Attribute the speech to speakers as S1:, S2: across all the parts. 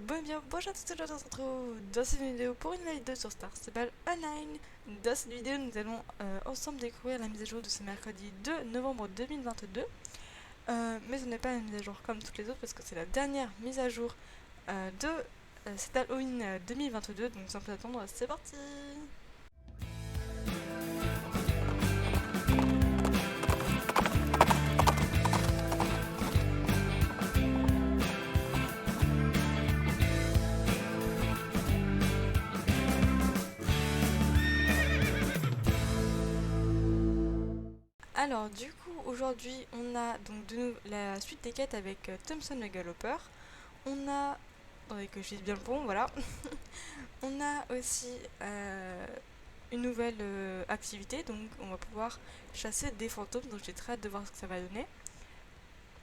S1: Bonjour à tous et on se retrouve dans cette vidéo pour une vidéo sur Star Stable Online. Dans cette vidéo, nous allons ensemble découvrir la mise à jour de ce mercredi 2 novembre 2022. Mais ce n'est pas une mise à jour comme toutes les autres parce que c'est la dernière mise à jour de cet Halloween 2022. Donc sans plus attendre, c'est parti! Alors du coup aujourd'hui on a donc de nouveau la suite des quêtes avec Thompson le Galloper. On a... Attendez que je dise bien le bon, voilà. On a aussi une nouvelle activité, donc on va pouvoir chasser des fantômes, donc j'ai très hâte de voir ce que ça va donner.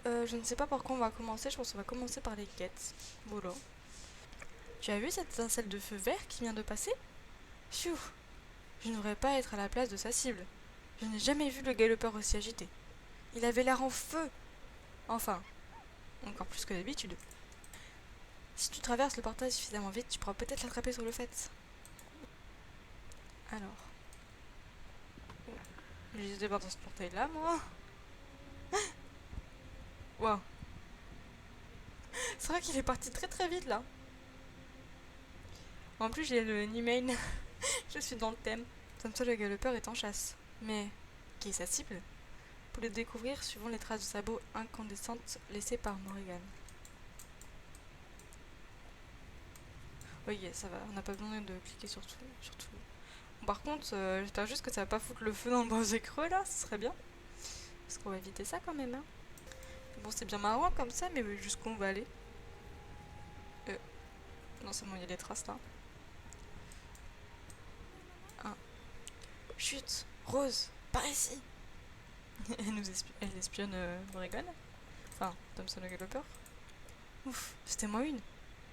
S1: Je ne sais pas par quoi on va commencer, je pense qu'on va commencer par les quêtes. Voilà. Tu as vu cette étincelle de feu vert qui vient de passer? Pfiou! Je ne devrais pas être à la place de sa cible. Je n'ai jamais vu le Galloper aussi agité. Il avait l'air en feu. Enfin, encore plus que d'habitude. Si tu traverses le portail suffisamment vite, tu pourras peut-être l'attraper sur le fait. Alors. J'étais pas dans ce portail là, moi. Wow. C'est vrai qu'il est parti très très vite là. En plus, j'ai le email. Je suis dans le thème. Thompson le Galloper est en chasse. Mais qui est sa cible? Pour le découvrir, suivons les traces de sabots incandescentes laissées par Morrigan. Oui, ça va, on n'a pas besoin de cliquer sur tout. Bon, par contre, j'espère juste que ça va pas foutre le feu dans le browser creux là, ce serait bien. Parce qu'on va éviter ça quand même, hein. Bon, c'est bien marrant comme ça, mais jusqu'où on va aller? Non, c'est bon, il y a des traces là. Ah. Chut, Rose, par ici. Elle espionne Morrigan. Enfin, Thompson le Galloper. Ouf, c'était moi une.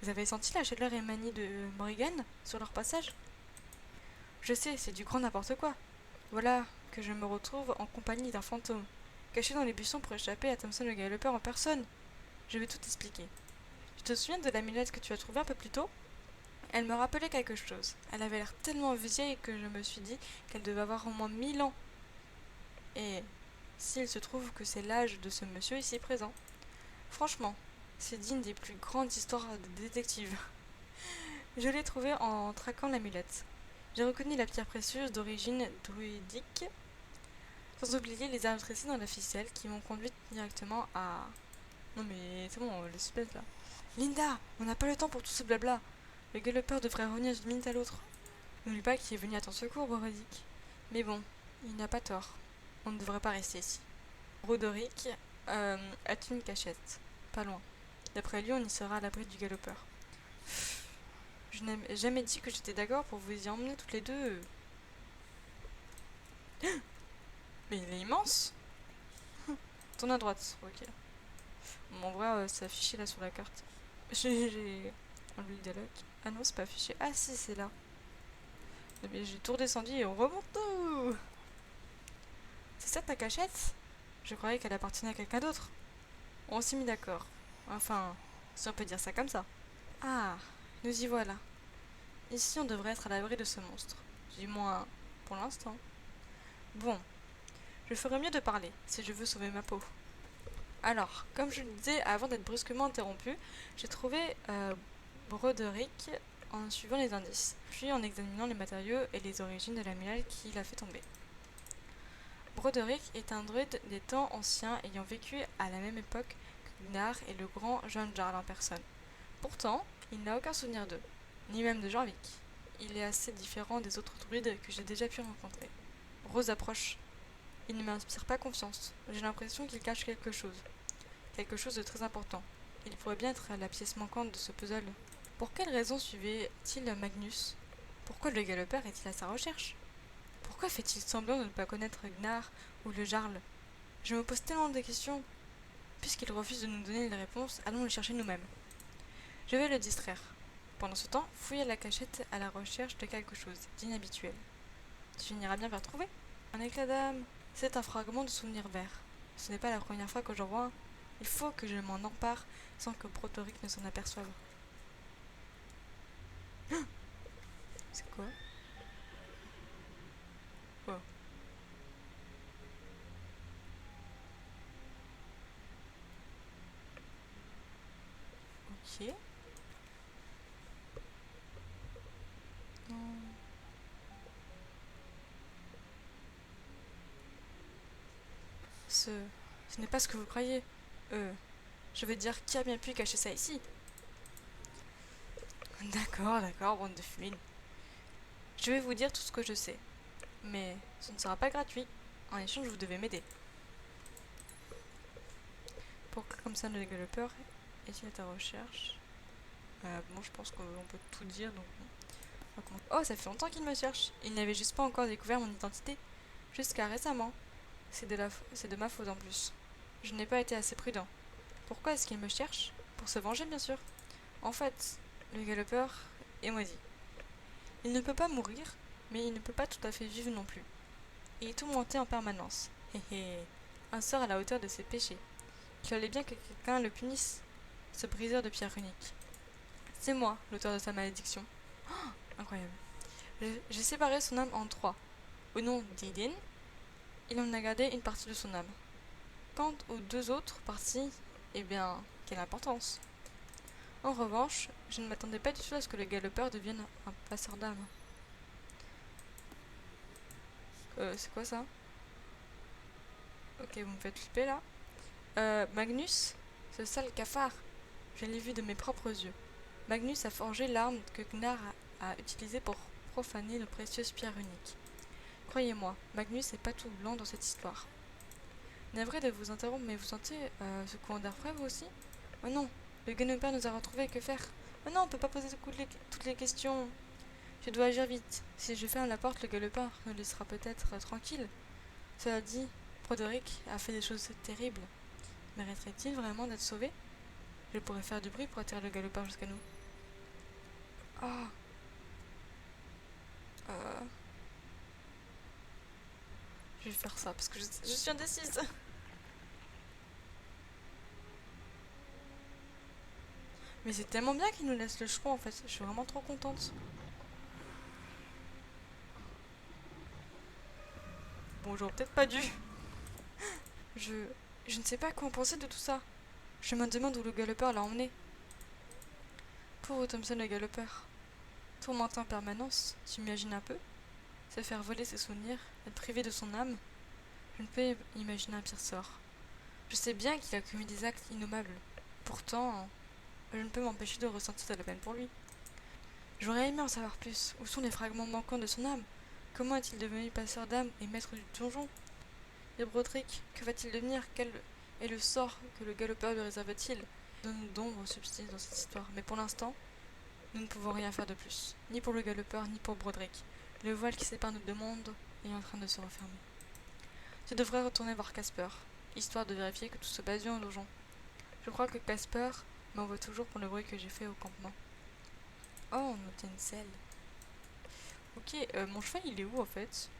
S1: Vous avez senti la chaleur émanée de Morrigan sur leur passage? Je sais, c'est du grand n'importe quoi. Voilà que je me retrouve en compagnie d'un fantôme, caché dans les buissons pour échapper à Thompson le Galloper en personne. Je vais tout expliquer. Tu te souviens de l'amulette que tu as trouvée un peu plus tôt? Elle me rappelait quelque chose. Elle avait l'air tellement vieille que je me suis dit qu'elle devait avoir au moins 1000 ans. Et s'il se trouve que c'est l'âge de ce monsieur ici présent. Franchement, c'est digne des plus grandes histoires de détectives. Je l'ai trouvée en traquant l'amulette. J'ai reconnu la pierre précieuse d'origine druidique, sans oublier les arbres tressés dans la ficelle qui m'ont conduite directement à... Non mais c'est bon, le suspense là. Linda, on n'a pas le temps pour tout ce blabla. Le Galloper devrait revenir d'une minute à l'autre. N'oublie pas qu'il est venu à ton secours, Broderick. Mais bon, il n'a pas tort. On ne devrait pas rester ici. Broderick a-t-il une cachette? Pas loin. D'après lui, on y sera à l'abri du Galloper. Je n'ai jamais dit que j'étais d'accord pour vous y emmener toutes les deux. Mais il est immense. Tourne à droite, ok. Bon, en vrai, c'est affiché là sur la carte. J'ai enlevé le dialogue. Ah non, c'est pas affiché. Ah si, c'est là. Mais j'ai tout redescendu et on remonte tout. C'est ça ta cachette? Je croyais qu'elle appartenait à quelqu'un d'autre. On s'est mis d'accord. Enfin, si on peut dire ça comme ça. Ah, nous y voilà. Ici, on devrait être à l'abri de ce monstre. Du moins, pour l'instant. Bon, je ferais mieux de parler, si je veux sauver ma peau. Alors, comme je le disais avant d'être brusquement interrompu, j'ai trouvé Broderick en suivant les indices, puis en examinant les matériaux et les origines de l'amulette qui l'a fait tomber. Broderick est un druide des temps anciens ayant vécu à la même époque que Gnar et le grand John Jarl en personne. Pourtant, il n'a aucun souvenir d'eux, ni même de Jorvik. Il est assez différent des autres druides que j'ai déjà pu rencontrer. Rose approche. Il ne m'inspire pas confiance. J'ai l'impression qu'il cache quelque chose. Quelque chose de très important. Il pourrait bien être la pièce manquante de ce puzzle. Pour quelle raison suivait-il Magnus? Pourquoi le Galloper est-il à sa recherche? Pourquoi fait-il semblant de ne pas connaître Gnar ou le Jarl? Je me pose tellement de questions. Puisqu'il refuse de nous donner les réponses, allons le chercher nous-mêmes. Je vais le distraire. Pendant ce temps, fouille à la cachette à la recherche de quelque chose d'inhabituel. Tu finiras bien par trouver. Un éclat d'âme. C'est un fragment de souvenir vert. Ce n'est pas la première fois que j'en vois un. Il faut que je m'en empare sans que Broderick ne s'en aperçoive. C'est quoi? Oh, ok. Non. Ce... Ce n'est pas ce que vous croyez. Je veux dire, qui a bien pu cacher ça ici? D'accord, d'accord, bande de fumine. Je vais vous dire tout ce que je sais. Mais ce ne sera pas gratuit. En échange, vous devez m'aider. Pourquoi comme ça le développeur est-il à ta recherche? Bon, je pense qu'on peut tout dire, donc... Oh, ça fait longtemps qu'il me cherche. Il n'avait juste pas encore découvert mon identité. Jusqu'à récemment. C'est de ma faute en plus. Je n'ai pas été assez prudent. Pourquoi est-ce qu'il me cherche? Pour se venger, bien sûr. En fait, le galopeur est maudit. Il ne peut pas mourir, mais il ne peut pas tout à fait vivre non plus. Il est tourmenté en permanence. Hé hé. Un sort à la hauteur de ses péchés. Il fallait bien que quelqu'un le punisse, ce briseur de pierre unique. C'est moi, l'auteur de sa malédiction. Oh, incroyable. J'ai séparé son âme en trois. Au nom d'Eden, il en a gardé une partie de son âme. Quant aux deux autres parties, eh bien, quelle importance. En revanche, je ne m'attendais pas du tout à ce que le galopeur devienne un passeur d'âme. C'est quoi ça? Ok, vous me faites flipper là. Magnus, ce sale cafard, je l'ai vu de mes propres yeux. Magnus a forgé l'arme que Gnar a utilisée pour profaner nos précieuses pierres uniques. Croyez-moi, Magnus n'est pas tout blanc dans cette histoire. Navré de vous interrompre, mais vous sentez ce courant d'air frais, vous aussi? Oh non, le galopeur nous a retrouvés, que faire? Oh non, on peut pas poser toutes les questions. Je dois agir vite. Si je ferme la porte, le galopeur nous laissera peut-être tranquille. Cela dit, Broderick a fait des choses terribles. Mériterait-il vraiment d'être sauvé? Je pourrais faire du bruit pour attirer le galopeur jusqu'à nous. Ah, euh, je vais faire ça parce que je suis indécise. Mais c'est tellement bien qu'il nous laisse le choix en fait. Je suis vraiment trop contente. Bon, j'aurais peut-être pas dû. Je, je ne sais pas quoi en penser de tout ça. Je me demande où le galopeur l'a emmené. Pauvre Thompson le galopeur. Tourmenté en permanence, tu imagines un peu? Se faire voler ses souvenirs, être privé de son âme. Je ne peux imaginer un pire sort. Je sais bien qu'il a commis des actes innommables. Pourtant, je ne peux m'empêcher de ressentir de la peine pour lui. J'aurais aimé en savoir plus. Où sont les fragments manquants de son âme? Comment est-il devenu passeur d'âme et maître du donjon? Et Broderick, que va-t-il devenir? Quel est le sort que le galopeur lui réserve-t-il? Donne d'ombre subsiste dans cette histoire, mais pour l'instant, nous ne pouvons rien faire de plus. Ni pour le galopeur, ni pour Broderick. Le voile qui sépare nos deux mondes est en train de se refermer. Je devrais retourner voir Casper, histoire de vérifier que tout se passe bien au donjon. Je crois que Casper m'envoie toujours pour le bruit que j'ai fait au campement. Oh, on obtient une selle. Ok, mon cheval il est où en fait?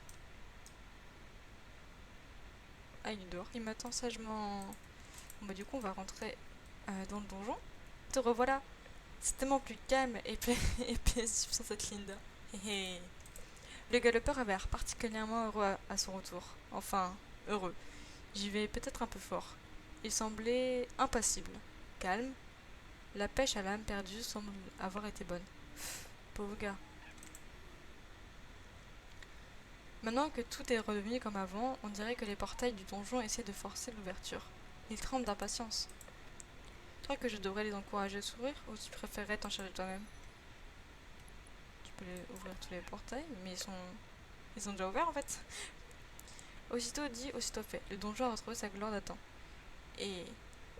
S1: Ah, il est dehors. Il m'attend sagement. Bon, bah, du coup, on va rentrer dans le donjon. Te revoilà. C'est tellement plus calme et, et paisible sans cette Linda. Hé hé. Le galopeur avait l'air particulièrement heureux à son retour. Enfin, heureux. J'y vais peut-être un peu fort. Il semblait impassible, calme. La pêche à l'âme perdue semble avoir été bonne. Pauvre gars. Maintenant que tout est redevenu comme avant, on dirait que les portails du donjon essaient de forcer l'ouverture. Ils tremblent d'impatience. Tu crois que je devrais les encourager à s'ouvrir ou tu préférerais t'en charger toi-même? Tu peux ouvrir tous les portails, mais ils sont déjà ouverts en fait. Aussitôt dit, aussitôt fait. Le donjon a retrouvé sa gloire d'antan. Et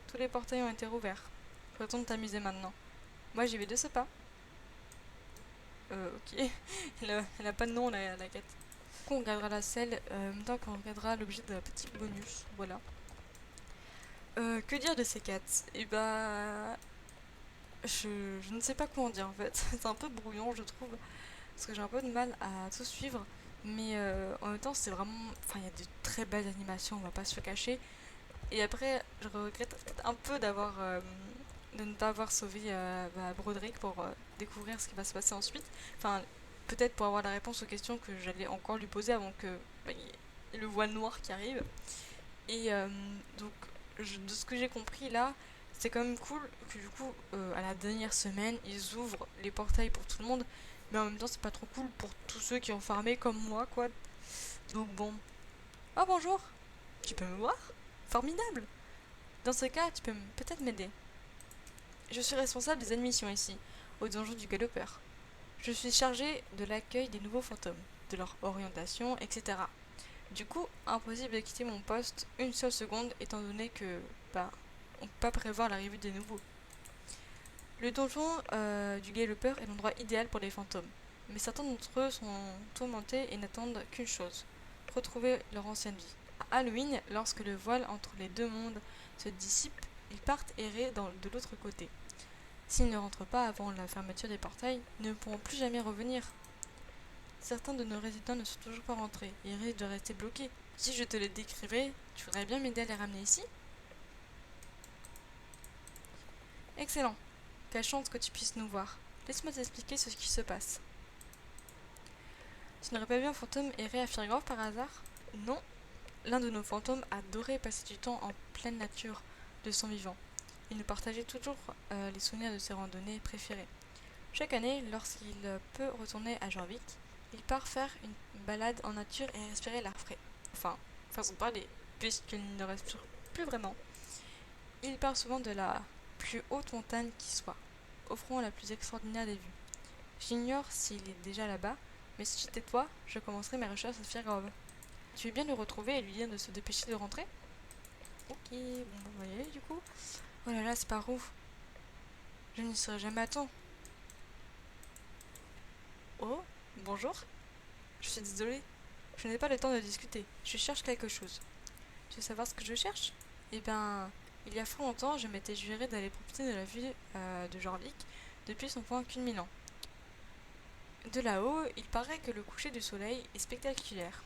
S1: tous les portails ont été rouverts. Retourne t'amuser maintenant. Moi j'y vais de ce pas. Ok. Elle a pas de nom la quête. On regardera la selle en même temps qu'on regardera l'objet de la petite bonus. Voilà. Que dire de ces quêtes? Et bah. Je ne sais pas quoi en dire en fait. C'est un peu brouillon, je trouve. Parce que j'ai un peu de mal à tout suivre. Mais en même temps, c'est vraiment. Enfin, il y a de très belles animations, on va pas se le cacher. Et après, je regrette peut-être un peu de ne pas avoir sauvé Broderick pour découvrir ce qui va se passer ensuite. Enfin, peut-être pour avoir la réponse aux questions que j'allais encore lui poser avant que bah, y ait le voile noir qui arrive. Et donc, de ce que j'ai compris là, c'est quand même cool que du coup, à la dernière semaine, ils ouvrent les portails pour tout le monde. Mais en même temps, c'est pas trop cool pour tous ceux qui ont farmé comme moi, quoi. Donc bon. Oh bonjour, tu peux me voir? Formidable. Dans ce cas, tu peux peut-être m'aider. Je suis responsable des admissions ici, au donjon du Galopeur. Je suis chargée de l'accueil des nouveaux fantômes, de leur orientation, etc. Du coup, impossible de quitter mon poste une seule seconde étant donné que, bah, on peut pas prévoir l'arrivée des nouveaux. Le donjon du Galopeur est l'endroit idéal pour les fantômes, mais certains d'entre eux sont tourmentés et n'attendent qu'une chose, retrouver leur ancienne vie. À Halloween, lorsque le voile entre les deux mondes se dissipe, ils partent errer de l'autre côté. S'ils ne rentrent pas avant la fermeture des portails, ils ne pourront plus jamais revenir. Certains de nos résidents ne sont toujours pas rentrés et risquent de rester bloqués. Si je te les décrivais, tu voudrais bien m'aider à les ramener ici? Excellent. Quelle chance que tu puisses nous voir. Laisse-moi t'expliquer ce qui se passe. Tu n'aurais pas vu un fantôme errer à Firgrove par hasard? Non. L'un de nos fantômes adorait passer du temps en pleine nature de son vivant. Il nous partageait toujours les souvenirs de ses randonnées préférées. Chaque année, lorsqu'il peut retourner à Jorvik, il part faire une balade en nature et respirer l'air frais. Enfin, façon de parler, puisqu'il ne respire plus vraiment. Il part souvent de la plus haute montagne qui soit, offrant la plus extraordinaire des vues. J'ignore s'il est déjà là-bas, mais si j'étais toi, je commencerais mes recherches à Firgrove. Tu veux bien le retrouver et lui dire de se dépêcher de rentrer? Ok, bon, on va y aller du coup. Oh là là, c'est par où? Je n'y serai jamais à temps. Oh, bonjour. Je suis désolée. Je n'ai pas le temps de discuter. Je cherche quelque chose. Tu veux savoir ce que je cherche? Eh bien, il y a fort longtemps, je m'étais juré d'aller profiter de la vue de Jorvik depuis son point culminant. De là-haut, il paraît que le coucher du soleil est spectaculaire.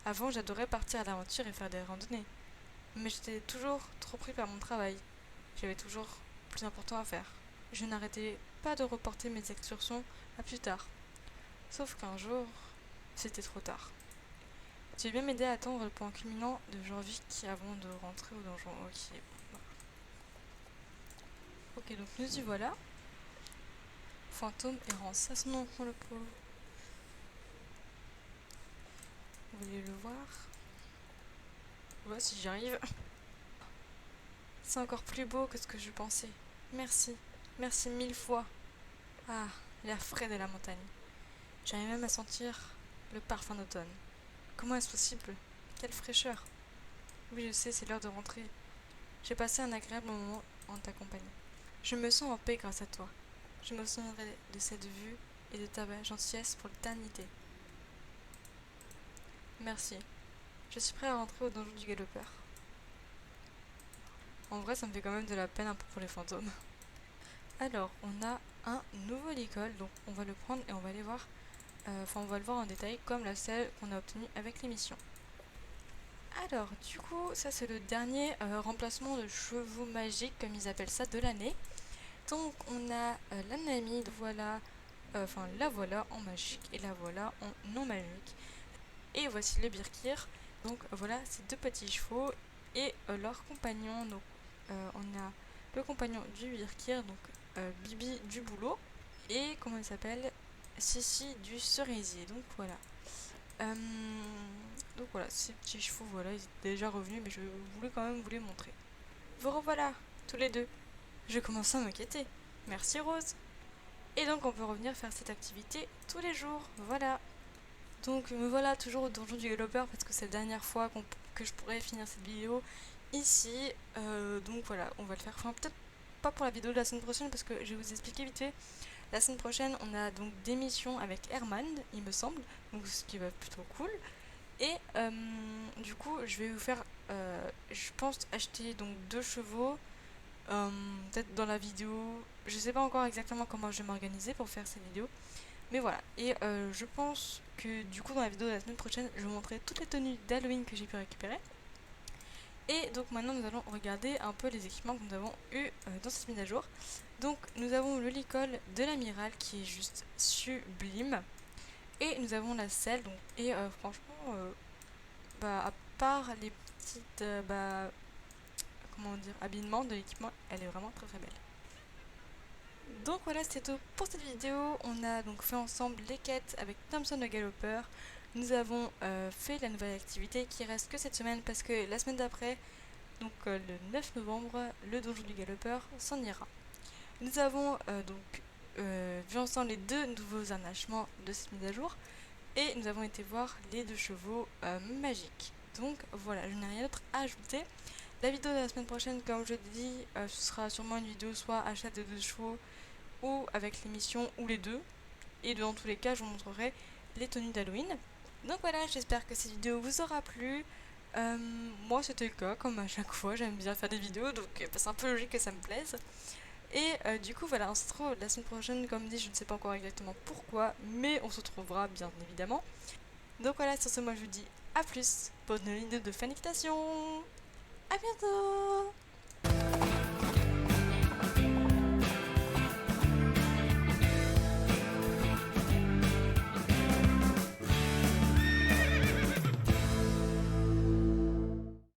S1: Avant, j'adorais partir à l'aventure et faire des randonnées. Mais j'étais toujours trop pris par mon travail. J'avais toujours plus important à faire. Je n'arrêtais pas de reporter mes excursions à plus tard. Sauf qu'un jour, c'était trop tard. Tu veux bien m'aider à attendre le point culminant de Jorvik avant de rentrer au donjon? Ok. Ok, donc nous y voilà. Fantôme errant, ça son nom, le pauvre. Vous voulez le voir? Ouais, si j'y arrive. C'est encore plus beau que ce que je pensais. Merci. Merci 1000 fois. Ah, l'air frais de la montagne. J'arrive même à sentir le parfum d'automne. Comment est-ce possible? Quelle fraîcheur! Oui, je sais, c'est l'heure de rentrer. J'ai passé un agréable moment en ta compagnie. Je me sens en paix grâce à toi. Je me souviendrai de cette vue et de ta gentillesse pour l'éternité. Merci. Je suis prêt à rentrer au donjon du Galopeur. En vrai, ça me fait quand même de la peine un peu pour les fantômes. Alors, on a un nouveau licol, donc on va le prendre et on va aller voir. On va le voir en détail, comme la celle qu'on a obtenue avec l'émission. Alors, du coup, ça c'est le dernier remplacement de chevaux magiques, comme ils appellent ça, de l'année. Donc, on a la Namide, voilà, la voilà en magique et la voilà en non magique. Et voici le Birkir. Donc, voilà ces deux petits chevaux et leurs compagnons. Donc, on a le compagnon du Birkir, donc Bibi du boulot, et comment il s'appelle? Sissi du cerisier. Donc, voilà. Donc voilà, ces petits chevaux, voilà, ils étaient déjà revenus, mais je voulais quand même vous les montrer. Vous revoilà, tous les deux. Je commence à m'inquiéter. Merci Rose. Et donc on peut revenir faire cette activité tous les jours, voilà. Donc me voilà toujours au donjon du Galopeur parce que c'est la dernière fois que je pourrais finir cette vidéo ici. Donc voilà, on va le faire. Enfin peut-être pas pour la vidéo de la semaine prochaine parce que je vais vous expliquer vite fait. La semaine prochaine, on a donc des missions avec Herman, il me semble, donc ce qui va être plutôt cool. Et du coup, je vais vous faire, je pense, acheter donc 2 chevaux, peut-être dans la vidéo. Je sais pas encore exactement comment je vais m'organiser pour faire cette vidéo. Mais voilà, et je pense que du coup dans la vidéo de la semaine prochaine, je vous montrerai toutes les tenues d'Halloween que j'ai pu récupérer. Et donc maintenant nous allons regarder un peu les équipements que nous avons eu dans cette mise à jour. Donc nous avons le licol de l'amiral qui est juste sublime. Et nous avons la selle, donc, et franchement, à part les petites comment dire, habillements de l'équipement, elle est vraiment très très belle. Donc voilà, c'est tout pour cette vidéo. On a donc fait ensemble les quêtes avec Thompson le galopeur. Nous avons fait la nouvelle activité qui reste que cette semaine parce que la semaine d'après, donc le 9 novembre, le donjon du galopeur s'en ira. Nous avons vu ensemble les 2 nouveaux harnachements de cette mise à jour et nous avons été voir les 2 chevaux magiques. Donc voilà, je n'ai rien d'autre à ajouter. La vidéo de la semaine prochaine, comme je dis, ce sera sûrement une vidéo soit achat de 2 chevaux ou avec l'émission ou les deux. Et dans tous les cas, je vous montrerai les tenues d'Halloween. Donc voilà, j'espère que cette vidéo vous aura plu. Moi, c'était le cas, comme à chaque fois, j'aime bien faire des vidéos, donc c'est un peu logique que ça me plaise. Et du coup, voilà, on se retrouve la semaine prochaine, comme dit, je ne sais pas encore exactement pourquoi, mais on se retrouvera bien évidemment. Donc voilà, sur ce, moi je vous dis à plus pour une vidéo de Fanitation. À bientôt!